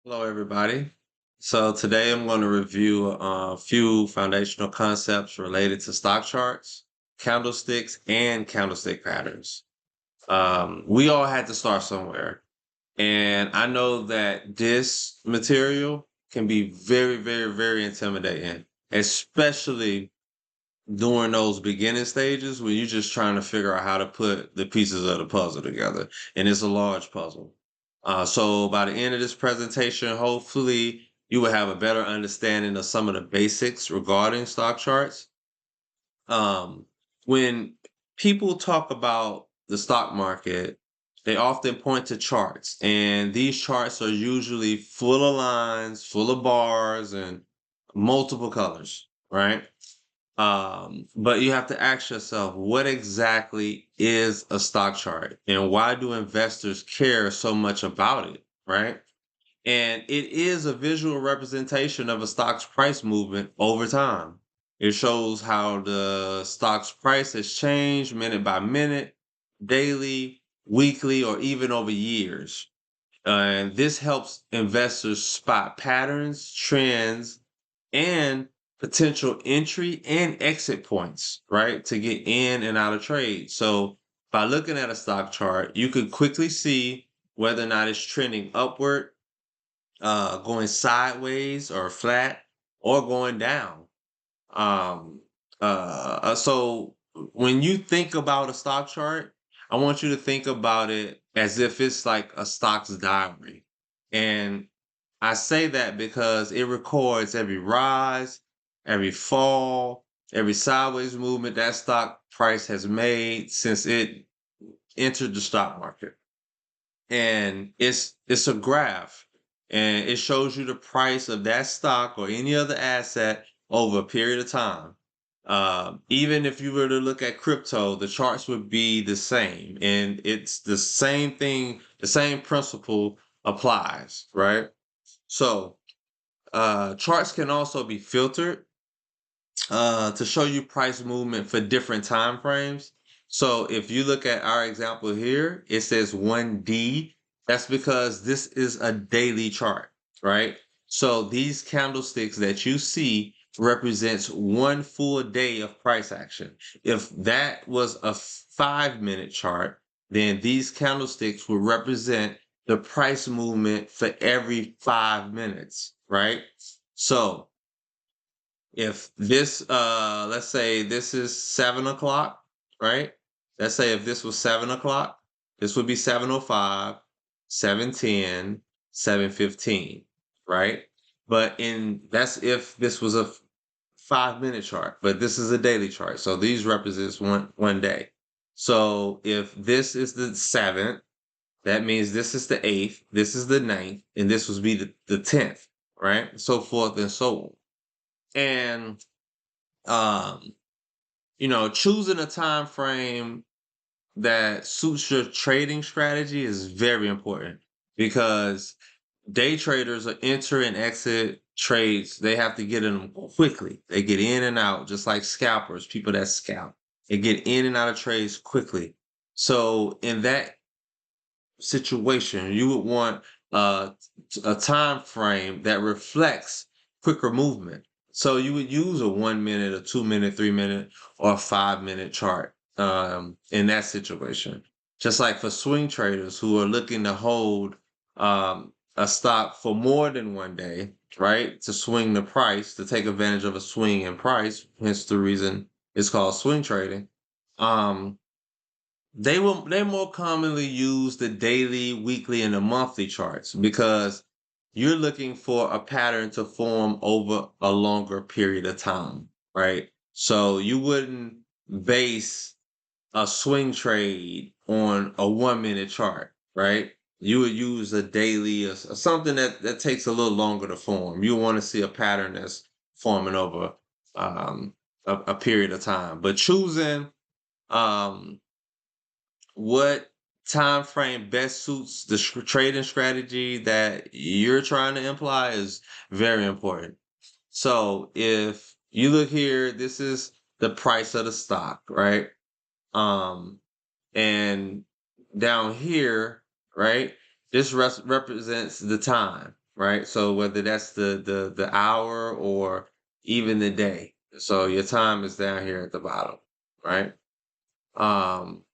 Hello, everybody. So today I'm going to review a few foundational concepts related to stock charts, candlesticks, and candlestick patterns. We all had to start somewhere. And I know that this material can be very, very, very intimidating, especially during those beginning stages when you're just trying to figure out how to put the pieces of the puzzle together. And it's a large puzzle. So by the end of this presentation, hopefully you will have a better understanding of some of the basics regarding stock charts. Um, when people talk about the stock market, they often point to charts, and these charts are usually full of lines, full of bars, and multiple colors, right? But you have to ask yourself, what exactly is a stock chart and why do investors care so much about it, right? And it is a visual representation of a stock's price movement over time. It shows how the stock's price has changed minute by minute, daily, weekly, or even over years. And this helps investors spot patterns, trends, and potential entry and exit points, right? To get in and out of trade. So by looking at a stock chart, you can quickly see whether or not it's trending upward, going sideways or flat, or going down. Um, so when you think about a stock chart, I want you to think about it as if it's like a stock's diary. And I say that because it records every rise, every fall, every sideways movement that stock price has made since it entered the stock market. And it's a graph, and it shows you the price of that stock or any other asset over a period of time. Even if you were to look at crypto, the charts would be the same, and it's the same thing. The same principle applies, right? So charts can also be filtered to show you price movement for different time frames. So if you look at our example here, it says 1D. That's because this is a daily chart, right? So these candlesticks that you see represents one full day of price action. If that was a 5-minute chart, then these candlesticks would represent the price movement for every 5 minutes, right? So if this let's say this is 7 o'clock, right? Let's say if this was 7 o'clock, this would be 7:05, 7:10, 7:15, right? But in that's if this was a 5-minute chart, but this is a daily chart. So these represents one day. So if this is the seventh, that means this is the eighth, this is the ninth, and this would be the 10th, right? So forth and so on. And um, choosing a time frame that suits your trading strategy is very important because day traders are enter and exit trades. They have to get in them quickly. They get in and out, just like scalpers, people that scalp. They get in and out of trades quickly. So in that situation, you would want uh, a time frame that reflects quicker movement. So you would use a 1 minute, a 2 minute, 3 minute, or a 5 minute chart in that situation. Just like for swing traders who are looking to hold a stock for more than one day, right? To swing the price, to take advantage of a swing in price, hence the reason it's called swing trading. Um, they more commonly use the daily, weekly, and the monthly charts because you're looking for a pattern to form over a longer period of time, right? So you wouldn't base a swing trade on a 1 minute chart, right? You would use a daily or something that takes a little longer to form. You want to see a pattern that's forming over um, a period of time. But choosing um, what time frame best suits the trading strategy that you're trying to imply is very important. So if you look here, this is the price of the stock, right? Um, and down here, right, this represents the time. right? So whether that's the hour or even the day. So your time is down here at the bottom, right? Um,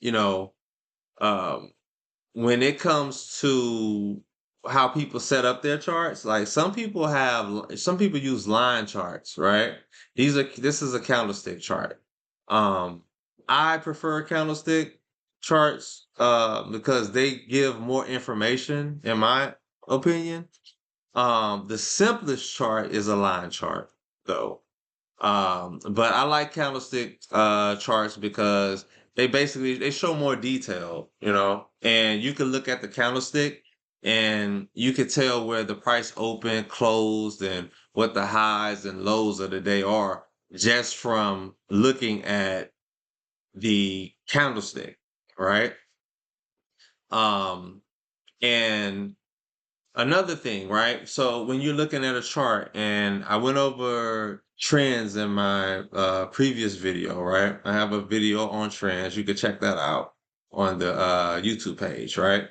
you know, um, when it comes to how people set up their charts, like some people use line charts, right? This is a candlestick chart. Um, I prefer candlestick charts because they give more information, in my opinion. The simplest chart is a line chart, though. But I like candlestick charts because they show more detail, and you can look at the candlestick and you can tell where the price opened, closed, and what the highs and lows of the day are just from looking at the candlestick, right? Um, and Another thing, right? So when you're looking at a chart, and I went over trends in my previous video, right? I have a video on trends. You can check that out on the YouTube page, right?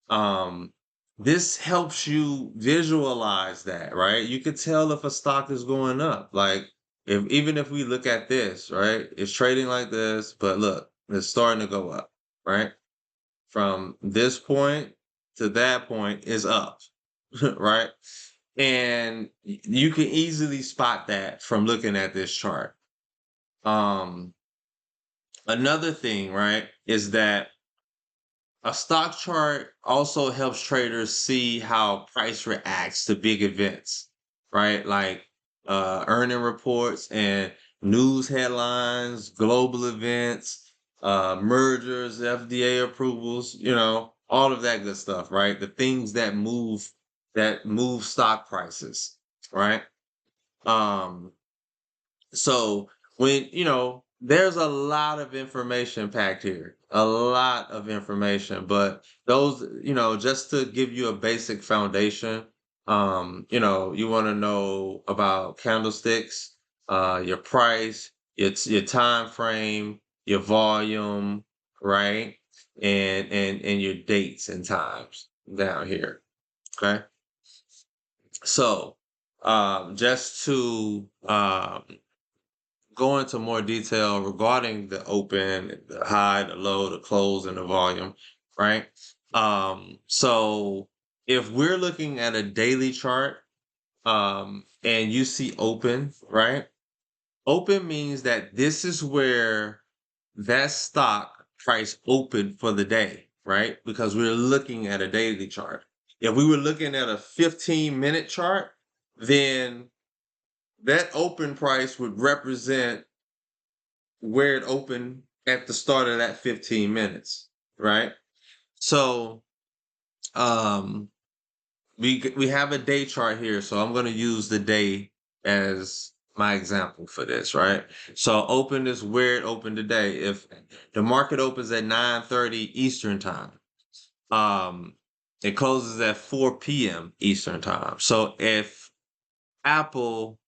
Um, this helps you visualize that, right? You can tell if a stock is going up. Like if even if we look at this, right? It's trading like this, but look, it's starting to go up, right? From this point to that point is up, right? And you can easily spot that from looking at this chart. Um, Another thing, right, is that a stock chart also helps traders see how price reacts to big events, right? Like earning reports and news headlines, global events, mergers, FDA approvals, all of that good stuff, right? The things that move stock prices, right? Um, so there's a lot of information packed here, a lot of information, but those, just to give you a basic foundation, you want to know about candlesticks, your price, your time frame, your volume, right? And your dates and times down here. Okay. So, just to go into more detail regarding the open, the high, the low, the close, and the volume, right? So if we're looking at a daily chart, and you see open, right? Open means that this is where that stock price opened for the day, right? Because we're looking at a daily chart. If we were looking at a 15-minute chart, then that open price would represent where it opened at the start of that 15 minutes, right? So um we have a day chart here, so I'm going to use the day as my example for this, right? So open is where it opened today. If the market opens at 9:30 Eastern time, um it closes at 4 p.m. Eastern time. So if Apple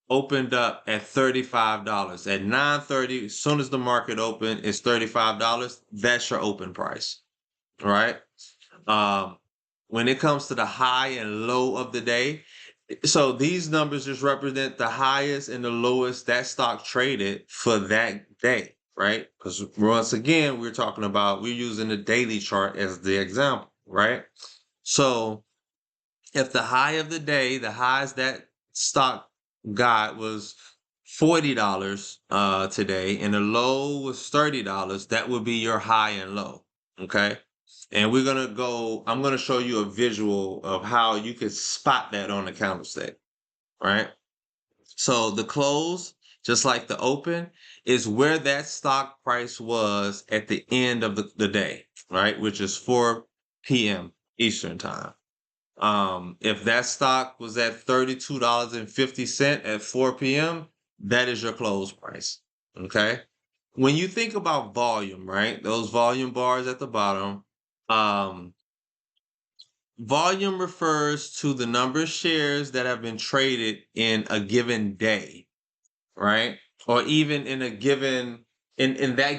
opened up at $35 at 9:30, as soon as the market opened, it's $35. That's your open price, right? Um, when it comes to the high and low of the day, so these numbers just represent the highest and the lowest that stock traded for that day, right? Because once again, we're using the daily chart as the example, right? So if the high of the day, the highs that stock got was $40 today, and the low was $30, that would be your high and low. Okay. And I'm gonna show you a visual of how you could spot that on the candlestick, right? So the close, just like the open, is where that stock price was at the end of the day, right? Which is 4 p.m. Eastern time. If that stock was at $32.50 at 4 p.m., that is your close price. Okay. When you think about volume, right? Those volume bars at the bottom, um, volume refers to the number of shares that have been traded in a given day, right? Or even in that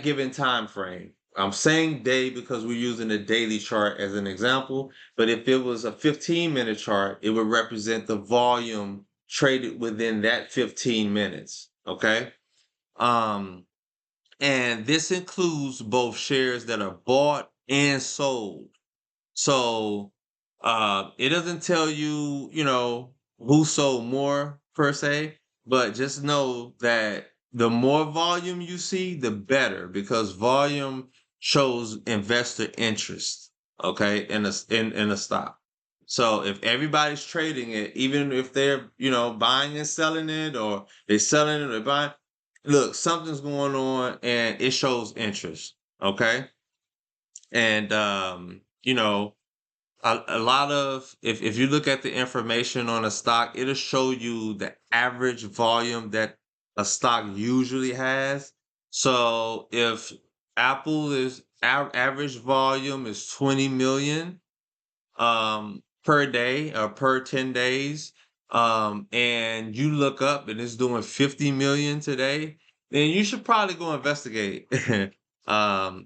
given time frame. I'm saying day because we're using a daily chart as an example, but if it was a 15-minute chart, it would represent the volume traded within that 15 minutes. Okay. Um, and this includes both shares that are bought and sold. So it doesn't tell you, who sold more per se, but just know that the more volume you see, the better, because volume shows investor interest, okay, in a stock. So if everybody's trading it, even if they're, buying and selling it, or they're selling it or buying, look, something's going on and it shows interest, okay? And a lot of, if you look at the information on a stock, it'll show you the average volume that a stock usually has. So if Apple is average volume is 20 million per day or per 10 days, and you look up and it's doing 50 million today, then you should probably go investigate to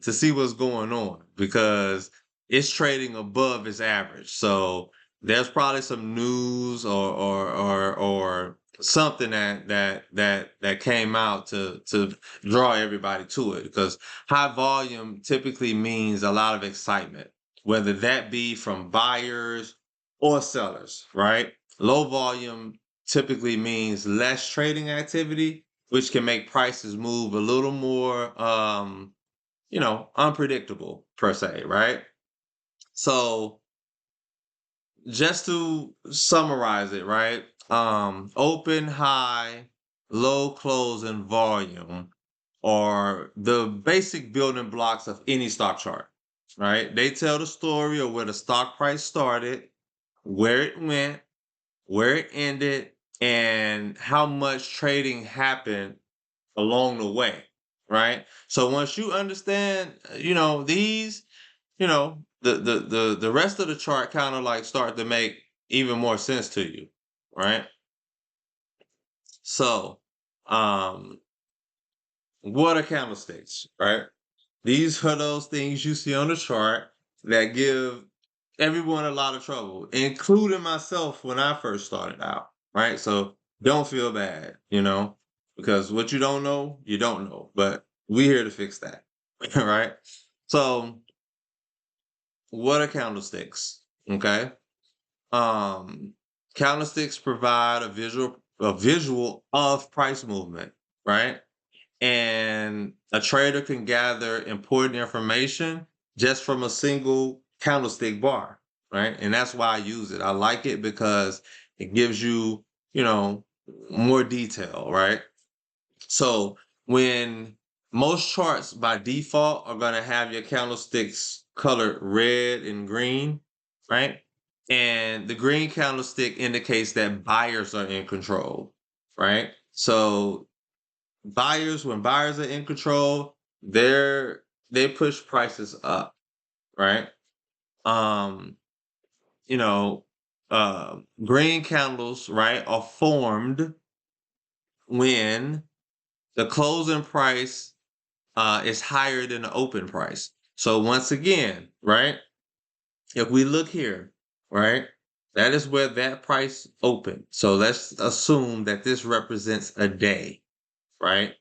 see what's going on, because it's trading above its average. So there's probably some news or something that came out to draw everybody to it, because high volume typically means a lot of excitement, whether that be from buyers or sellers, right? Low volume typically means less trading activity, which can make prices move a little more, unpredictable per se, right? So just to summarize it, right? Open, high, low, close, and volume are the basic building blocks of any stock chart, right? They tell the story of where the stock price started, where it went, where it ended, and how much trading happened along the way, right? So once you understand, these, the rest of the chart kind of like start to make even more sense to you, right? So, um, what are candlesticks, right? These are those things you see on the chart that give everyone a lot of trouble, including myself when I first started out, right? So don't feel bad, because what you don't know, you don't know. But we're here to fix that, right? So what are candlesticks? Okay. Um, Candlesticks provide a visual of price movement, right? And a trader can gather important information just from a single candlestick bar, right? And that's why I use it. I like it because it gives you, you know, more detail, right? So when most charts by default are going to have your candlesticks colored red and green, right? And the green candlestick indicates that buyers are in control, right? So when buyers are in control, they push prices up, right? Um, you know, green candles, right, are formed when the closing price is higher than the open price. So once again, right, if we look here, right, that is where that price opened. So let's assume that this represents a day, right?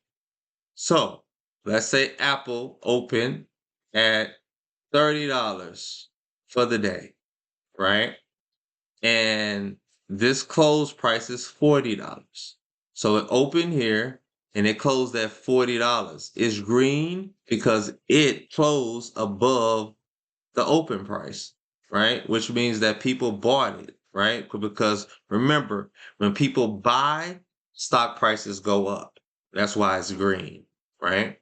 So let's say Apple opened at $30 for the day, right? And this close price is $40. So it opened here and it closed at $40. It's green because it closed above the open price, right? Which means that people bought it, right? Because remember, when people buy, stock prices go up. That's why it's green, right?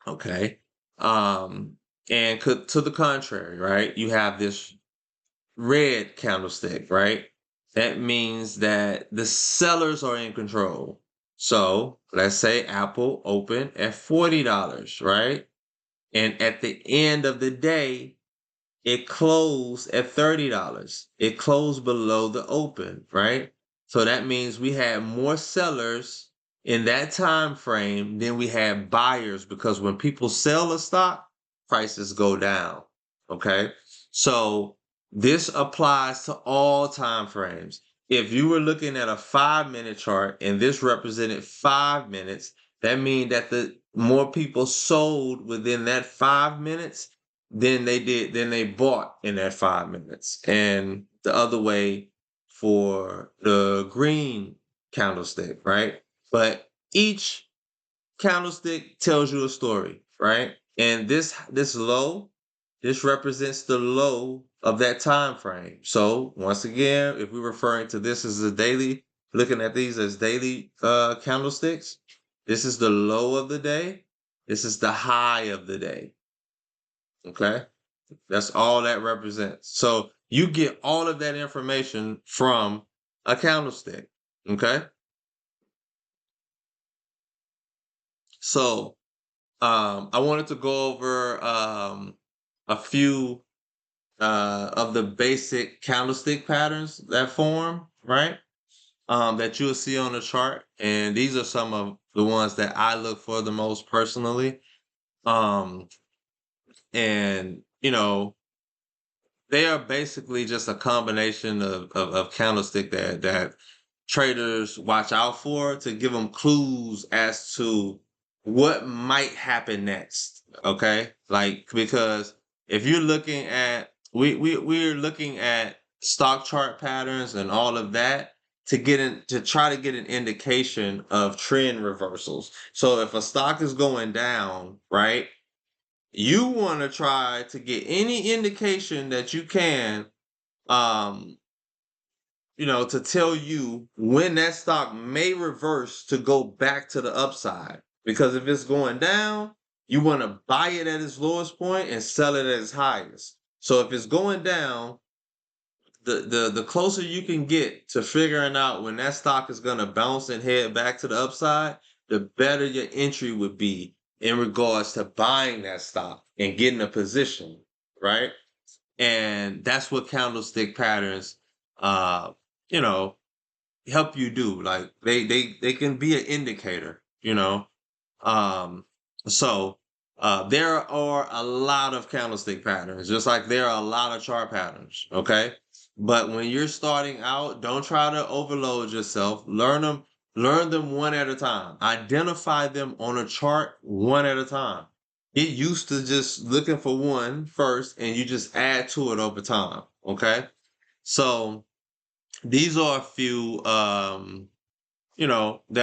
Okay. Um, and to the contrary, right? You have this red candlestick, right? That means that the sellers are in control. So let's say Apple opened at $40, right? And at the end of the day, it closed at $30. It closed below the open, right? So that means we had more sellers In that time frame, then we have buyers because when people sell a stock, prices go down. Okay. So this applies to all time frames. If you were looking at a 5-minute chart and this represented 5 minutes, that means that the more people sold within that 5 minutes than they bought in that 5 minutes. And the other way for the green candlestick, right? But each candlestick tells you a story, right? And this low, this represents the low of that time frame. So once again, if we're referring to this as a daily, looking at these as daily candlesticks, this is the low of the day. This is the high of the day. Okay, that's all that represents. So you get all of that information from a candlestick. Okay, so I wanted to go over a few of the basic candlestick patterns that form, right? That you'll see on the chart. And these are some of the ones that I look for the most personally. Um, and, they are basically just a combination of candlestick that traders watch out for to give them clues as to what might happen next. Okay, like because if you're looking at we're looking at stock chart patterns and all of that to get in to try to get an indication of trend reversals. So if a stock is going down, right, you want to try to get any indication that you can um to tell you when that stock may reverse to go back to the upside. Because if it's going down, you want to buy it at its lowest point and sell it at its highest. So if it's going down, the closer you can get to figuring out when that stock is going to bounce and head back to the upside, the better your entry would be in regards to buying that stock and getting a position, right? And that's what candlestick patterns uh you know help you do. Like they can be an indicator. um so there are a lot of candlestick patterns, just like there are a lot of chart patterns. Okay, but when you're starting out, don't try to overload yourself. Learn them one at a time. Identify them on a chart one at a time. Get used to just looking for one first, and you just add to it over time. Okay, so these are a few that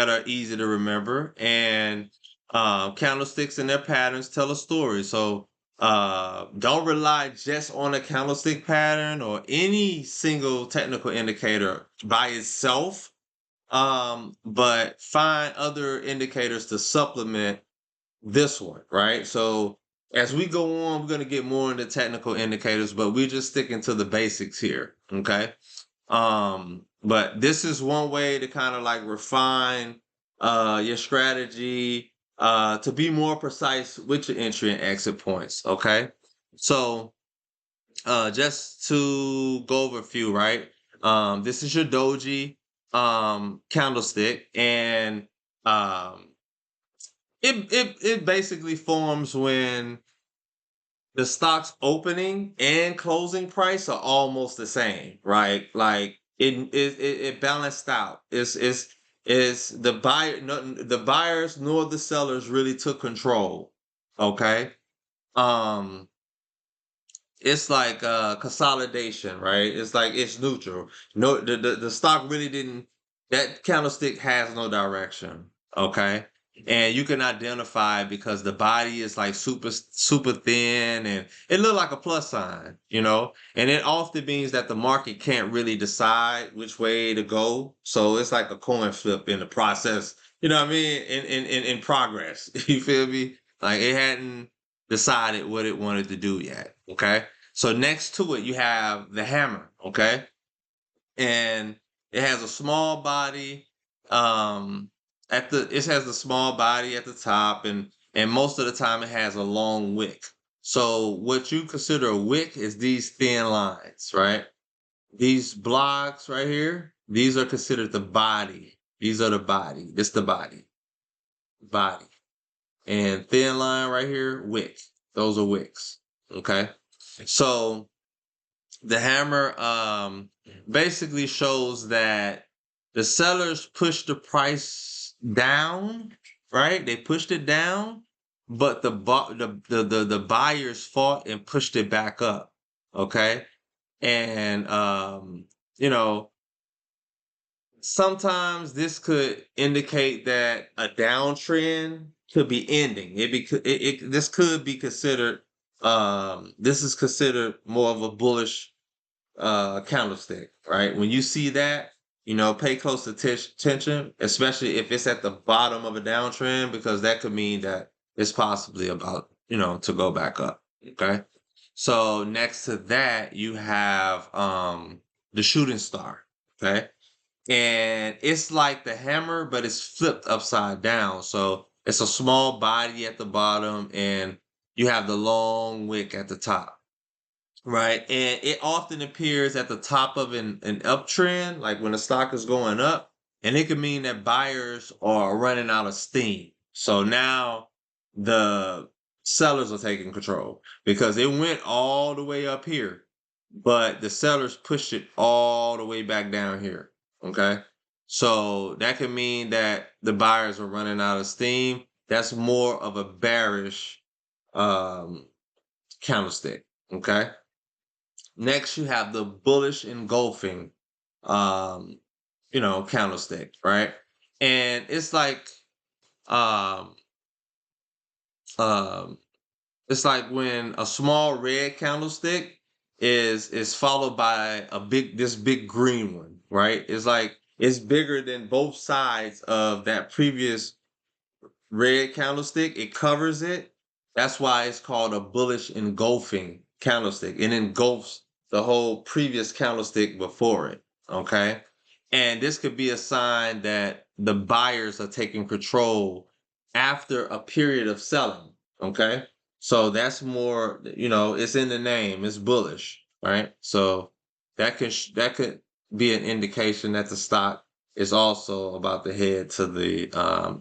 are easy to remember. And candlesticks and their patterns tell a story. So don't rely just on a candlestick pattern or any single technical indicator by itself. But find other indicators to supplement this one, right? So as we go on, we're going to get more into technical indicators, but we're just sticking to the basics here. Okay. But this is one way to kind of like refine your strategy to be more precise with your entry and exit points. Okay. So just to go over a few, right? This is your doji candlestick, and um it basically forms when the stock's opening and closing price are almost the same, right? Like it balanced out. It's the buyer, no, the buyers nor the sellers really took control. Okay, um, it's like consolidation, right? It's like it's neutral. No, the stock really didn't. That candlestick has no direction. Okay, and you can identify because the body is like super thin, and it looked like a plus sign. And it often means that the market can't really decide which way to go. So it's like a coin flip in the process. You know what I mean? In progress. You feel me? Like it hadn't decided what it wanted to do yet. Okay. So next to it, you have the hammer, okay? And it has a small body. It has a small body at the top, and most of the time it has a long wick. So what you consider a wick is these thin lines, right? These blocks right here, these are considered the body. These are the body. This the body. body. And thin line right here, wick. Those are wicks. Okay. So the hammer basically shows that the sellers pushed the price down, right? They pushed it down, but the buyers fought and pushed it back up. Okay. And you know, sometimes this could indicate that a downtrend could be ending. This could be considered this is considered more of a bullish candlestick, right? When you see that, pay close attention, especially if it's at the bottom of a downtrend, because that could mean that it's possibly about, to go back up. Okay. So next to that, you have the shooting star. Okay. And it's like the hammer, but it's flipped upside down. So it's a small body at the bottom, and you have the long wick at the top. Right. And it often appears at the top of an uptrend, like when the stock is going up, and it could mean that buyers are running out of steam. So now the sellers are taking control because it went all the way up here, but the sellers pushed it all the way back down here. Okay. So that could mean that the buyers are running out of steam. That's more of a bearish um, candlestick. Okay. Next, you have the bullish engulfing, um, candlestick, right? And it's like, um, um, it's like when a small red candlestick is followed by this big green one, right? It's like it's bigger than both sides of that previous red candlestick. It covers it. That's why it's called a bullish engulfing candlestick. It engulfs the whole previous candlestick before it. Okay. And this could be a sign that the buyers are taking control after a period of selling. Okay. So that's more, it's in the name, it's bullish, right? So that could be an indication that the stock is also about to head to the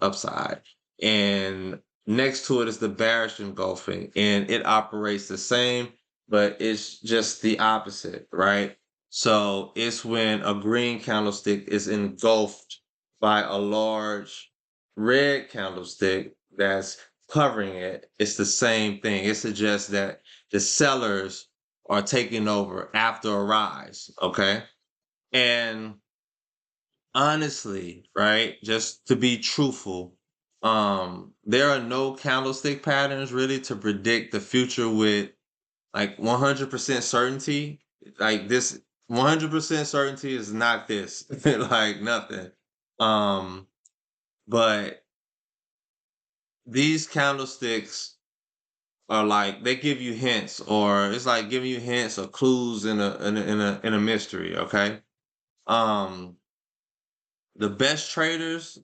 upside. And next to it is the bearish engulfing, and it operates the same, but it's just the opposite, right? So it's when a green candlestick is engulfed by a large red candlestick that's covering it. It's the same thing. It suggests that the sellers are taking over after a rise, okay? And honestly, right? Just to be truthful, there are no candlestick patterns really to predict the future with like 100% certainty. Like this 100% certainty is not this, like nothing. Um, but these candlesticks are like they give you hints, or it's like giving you hints or clues in a mystery, okay? Um, the best traders,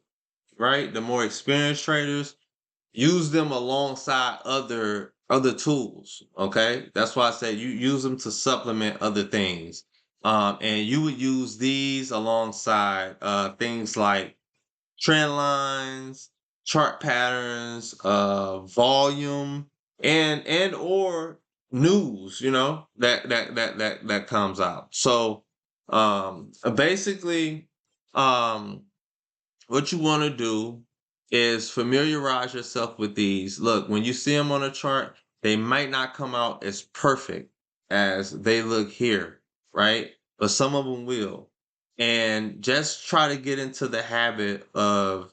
right? The more experienced traders use them alongside other tools. Okay, that's why I say you use them to supplement other things. And you would use these alongside things like trend lines, chart patterns, volume, and or news. That comes out. So basically, um what you want to do is familiarize yourself with these. Look, when you see them on a chart, they might not come out as perfect as they look here, right? But some of them will. And just try to get into the habit of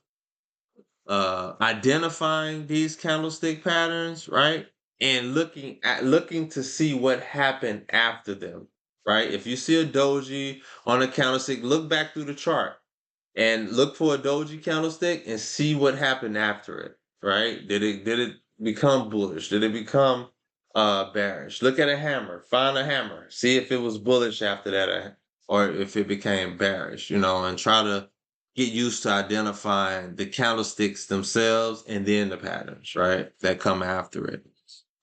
identifying these candlestick patterns, right? And looking to see what happened after them, right? If you see a doji on a candlestick, look back through the chart and look for a doji candlestick and see what happened after it, right? Did it become bullish? Did it become bearish? Look at a hammer, find a hammer, see if it was bullish after that, or if it became bearish, and try to get used to identifying the candlesticks themselves and then the patterns, right, that come after it.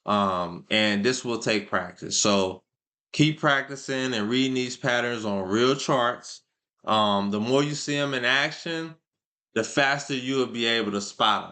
And this will take practice. So keep practicing and reading these patterns on real charts. The more you see them in action, the faster you will be able to spot them.